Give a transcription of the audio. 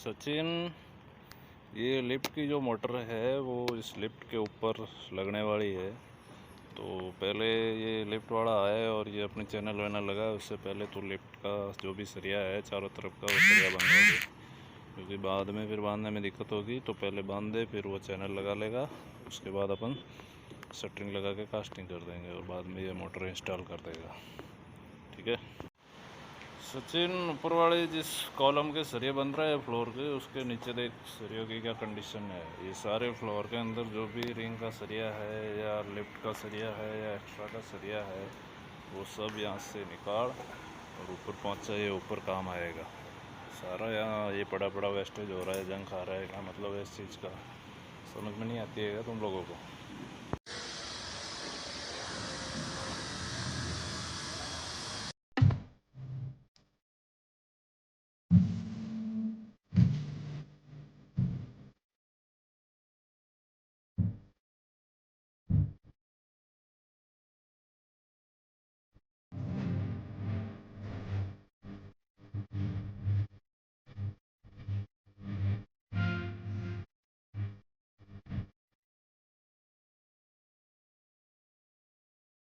सचिन, ये लिफ्ट की जो मोटर है वो इस लिफ्ट के ऊपर लगने वाली है। तो पहले ये लिफ्ट वाला आया और ये अपने चैनल वैनल लगा। उससे पहले तो लिफ्ट का जो भी सरिया है चारों तरफ का वो सरिया बंधवा दे, क्योंकि बाद में फिर बांधने में दिक्कत होगी। तो पहले बांध दे, फिर वो चैनल लगा लेगा। उसके बाद अपन शटरिंग लगा के कास्टिंग कर देंगे और बाद में ये मोटर इंस्टॉल कर देगा। ठीक है सचिन, ऊपर वाले जिस कॉलम के सरिये बन रहे हैं फ्लोर के, उसके नीचे देख सरियों की क्या कंडीशन है। ये सारे फ्लोर के अंदर जो भी रिंग का सरिया है या लिफ्ट का सरिया है या एक्स्ट्रा का सरिया है, वो सब यहाँ से निकाल और ऊपर पहुँचा, ये ऊपर काम आएगा। सारा यहाँ ये पड़ा पड़ा वेस्टेज हो रहा है, जंग खा रहा है। क्या मतलब है इस चीज़ का, समझ में नहीं आती है तुम लोगों को?